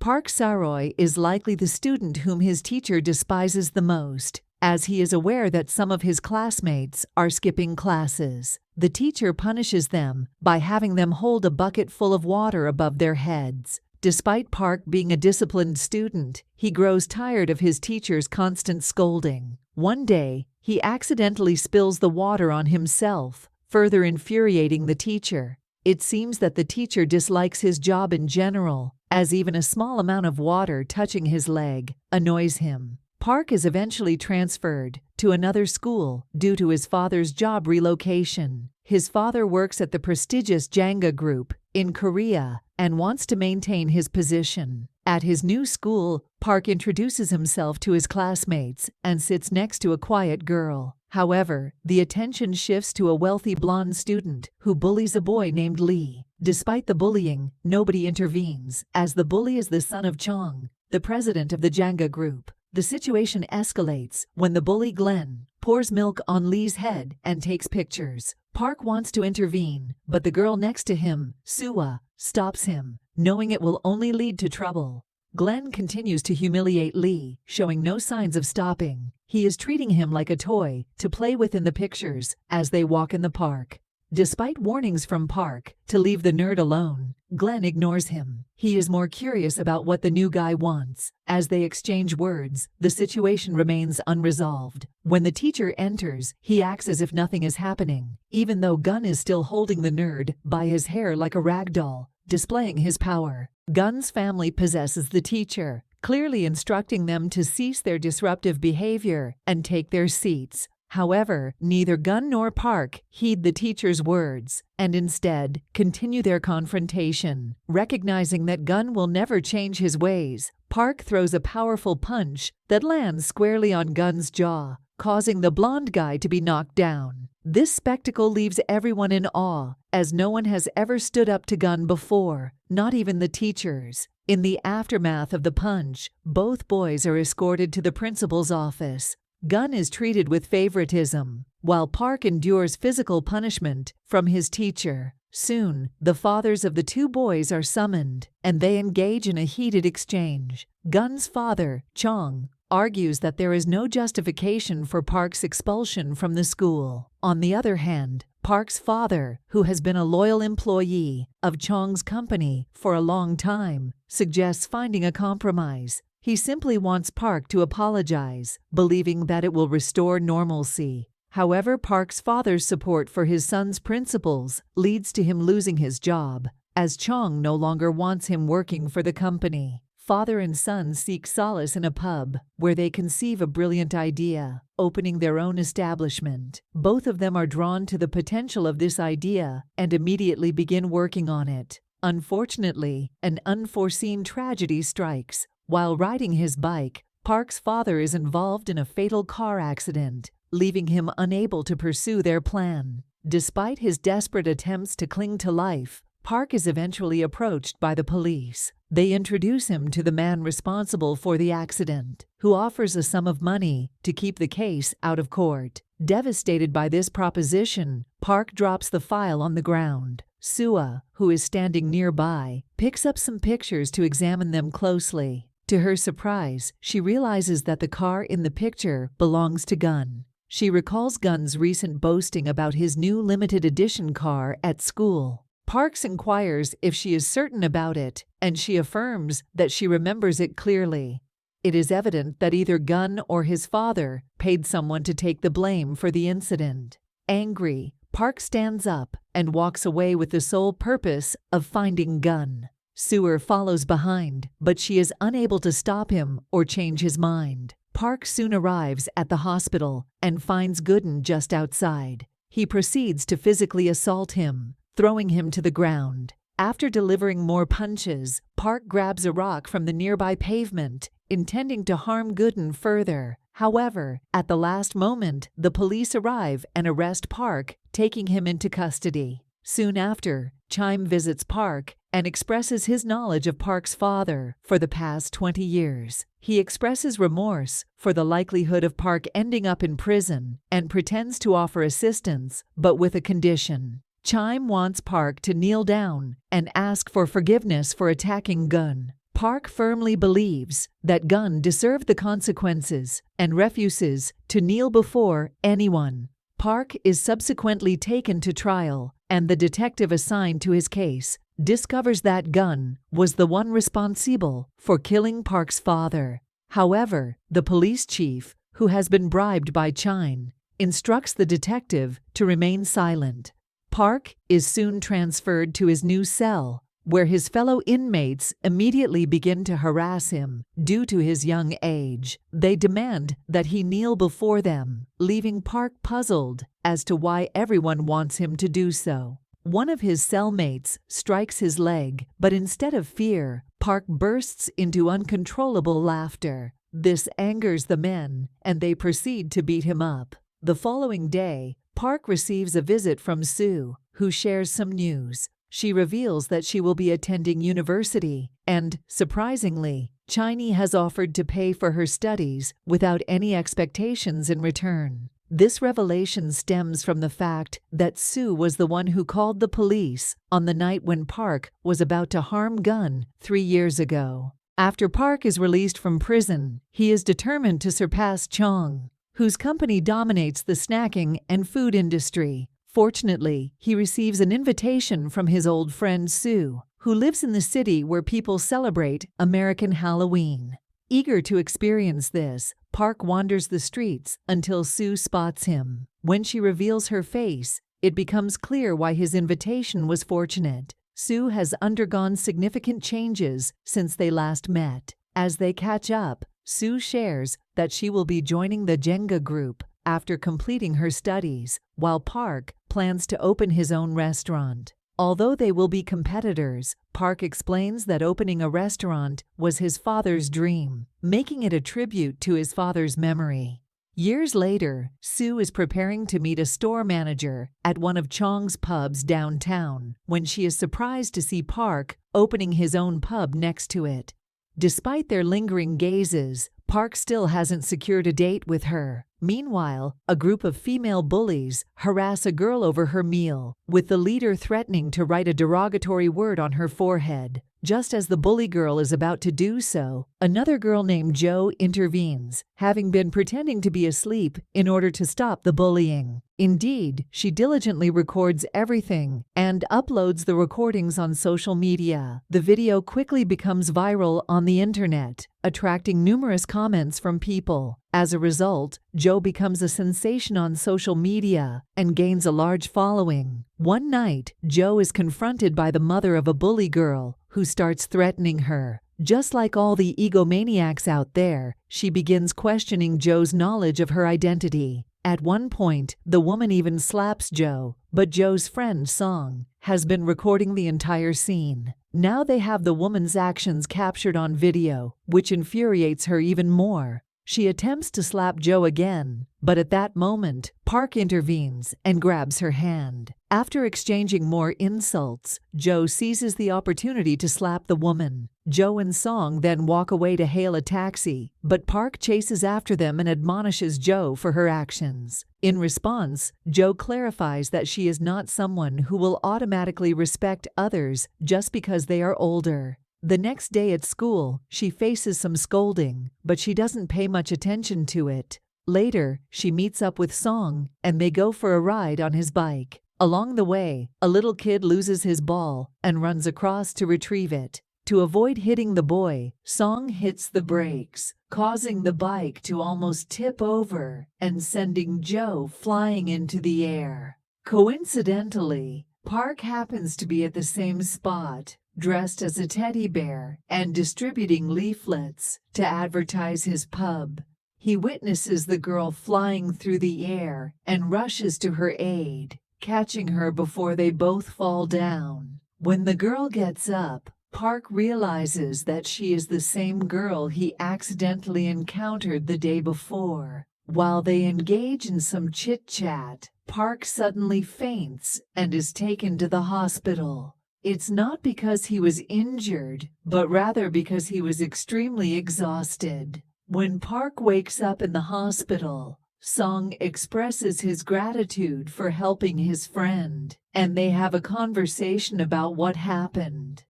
Park Saroy is likely the student whom his teacher despises the most, as he is aware that some of his classmates are skipping classes. The teacher punishes them by having them hold a bucket full of water above their heads. Despite Park being a disciplined student, he grows tired of his teacher's constant scolding. One day, he accidentally spills the water on himself, further infuriating the teacher. It seems that the teacher dislikes his job in general, as even a small amount of water touching his leg annoys him. Park is eventually transferred to another school due to his father's job relocation. His father works at the prestigious Janga Group in Korea and wants to maintain his position. At his new school, Park introduces himself to his classmates and sits next to a quiet girl. However, the attention shifts to a wealthy blonde student who bullies a boy named Lee. Despite the bullying, nobody intervenes, as the bully is the son of Chong, the president of the Janga Group. The situation escalates when the bully Glenn pours milk on Lee's head and takes pictures. Park wants to intervene, but the girl next to him, Sua, stops him, knowing it will only lead to trouble. Glenn continues to humiliate Lee, showing no signs of stopping. He is treating him like a toy to play with in the pictures as they walk in the park. Despite warnings from Park to leave the nerd alone, Glenn ignores him. He is more curious about what the new guy wants. As they exchange words, the situation remains unresolved. When the teacher enters, he acts as if nothing is happening, even though Gun is still holding the nerd by his hair like a rag doll, displaying his power. Gun's family possesses the teacher, clearly instructing them to cease their disruptive behavior and take their seats. However, neither Gun nor Park heed the teacher's words and instead continue their confrontation. Recognizing that Gun will never change his ways, Park throws a powerful punch that lands squarely on Gun's jaw, causing the blonde guy to be knocked down. This spectacle leaves everyone in awe, as no one has ever stood up to Gun before, not even the teachers. In the aftermath of the punch, both boys are escorted to the principal's office. Gun is treated with favoritism, while Park endures physical punishment from his teacher. Soon, the fathers of the two boys are summoned, and they engage in a heated exchange. Gun's father, Chong, argues that there is no justification for Park's expulsion from the school. On the other hand, Park's father, who has been a loyal employee of Chong's company for a long time, suggests finding a compromise. He simply wants Park to apologize, believing that it will restore normalcy. However, Park's father's support for his son's principles leads to him losing his job, as Chong no longer wants him working for the company. Father and son seek solace in a pub, where they conceive a brilliant idea, opening their own establishment. Both of them are drawn to the potential of this idea and immediately begin working on it. Unfortunately, an unforeseen tragedy strikes. While riding his bike, Park's father is involved in a fatal car accident, leaving him unable to pursue their plan. Despite his desperate attempts to cling to life, Park is eventually approached by the police. They introduce him to the man responsible for the accident, who offers a sum of money to keep the case out of court. Devastated by this proposition, Park drops the file on the ground. Sua, who is standing nearby, picks up some pictures to examine them closely. To her surprise, she realizes that the car in the picture belongs to Gun. She recalls Gun's recent boasting about his new limited edition car at school. Parks inquires if she is certain about it, and she affirms that she remembers it clearly. It is evident that either Gun or his father paid someone to take the blame for the incident. Angry, Park stands up and walks away with the sole purpose of finding Gun. Sewer follows behind, but she is unable to stop him or change his mind. Park soon arrives at the hospital and finds Gooden just outside. He proceeds to physically assault him, throwing him to the ground. After delivering more punches, Park grabs a rock from the nearby pavement, intending to harm Gooden further. However, at the last moment, the police arrive and arrest Park, taking him into custody. Soon after, Chime visits Park and expresses his knowledge of Park's father for the past 20 years. He expresses remorse for the likelihood of Park ending up in prison and pretends to offer assistance, but with a condition. Chime wants Park to kneel down and ask for forgiveness for attacking Gun. Park firmly believes that Gunn deserved the consequences and refuses to kneel before anyone. Park is subsequently taken to trial, and the detective assigned to his case discovers that Gunn was the one responsible for killing Park's father. However, the police chief, who has been bribed by Chine, instructs the detective to remain silent. Park is soon transferred to his new cell, where his fellow inmates immediately begin to harass him due to his young age. They demand that he kneel before them, leaving Park puzzled as to why everyone wants him to do so. One of his cellmates strikes his leg, but instead of fear, Park bursts into uncontrollable laughter. This angers the men, and they proceed to beat him up. The following day, Park receives a visit from Sue, who shares some news. She reveals that she will be attending university, and, surprisingly, Chine has offered to pay for her studies without any expectations in return. This revelation stems from the fact that Sue was the one who called the police on the night when Park was about to harm Gunn 3 years ago. After Park is released from prison, he is determined to surpass Chong, whose company dominates the snacking and food industry. Fortunately, he receives an invitation from his old friend Sue, who lives in the city where people celebrate American Halloween. Eager to experience this, Park wanders the streets until Sue spots him. When she reveals her face, it becomes clear why his invitation was fortunate. Sue has undergone significant changes since they last met. As they catch up, Sue shares that she will be joining the Jenga group after completing her studies, while Park plans to open his own restaurant. Although they will be competitors, Park explains that opening a restaurant was his father's dream, making it a tribute to his father's memory. Years later, Sue is preparing to meet a store manager at one of Chong's pubs downtown when she is surprised to see Park opening his own pub next to it. Despite their lingering gazes, Park still hasn't secured a date with her. Meanwhile, a group of female bullies harass a girl over her meal, with the leader threatening to write a derogatory word on her forehead. Just as the bully girl is about to do so, another girl named Jo intervenes, having been pretending to be asleep in order to stop the bullying. Indeed, she diligently records everything and uploads the recordings on social media. The video quickly becomes viral on the internet, attracting numerous comments from people. As a result, Jo becomes a sensation on social media and gains a large following. One night, Jo is confronted by the mother of a bully girl who starts threatening her. Just like all the egomaniacs out there, she begins questioning Jo's knowledge of her identity. At one point, the woman even slaps Jo, but Jo's friend, Song, has been recording the entire scene. Now they have the woman's actions captured on video, which infuriates her even more. She attempts to slap Jo again, but at that moment, Park intervenes and grabs her hand. After exchanging more insults, Jo seizes the opportunity to slap the woman. Jo and Song then walk away to hail a taxi, but Park chases after them and admonishes Jo for her actions. In response, Jo clarifies that she is not someone who will automatically respect others just because they are older. The next day at school, she faces some scolding, but she doesn't pay much attention to it. Later, she meets up with Song, and they go for a ride on his bike. Along the way, a little kid loses his ball and runs across to retrieve it. To avoid hitting the boy, Song hits the brakes, causing the bike to almost tip over and sending Jo flying into the air. Coincidentally, Park happens to be at the same spot, dressed as a teddy bear and distributing leaflets to advertise his pub. He witnesses the girl flying through the air and rushes to her aid, catching her before they both fall down. When the girl gets up, Park realizes that she is the same girl he accidentally encountered the day before. While they engage in some chit-chat, Park suddenly faints and is taken to the hospital. It's not because he was injured, but rather because he was extremely exhausted. When Park wakes up in the hospital, Song expresses his gratitude for helping his friend, and they have a conversation about what happened.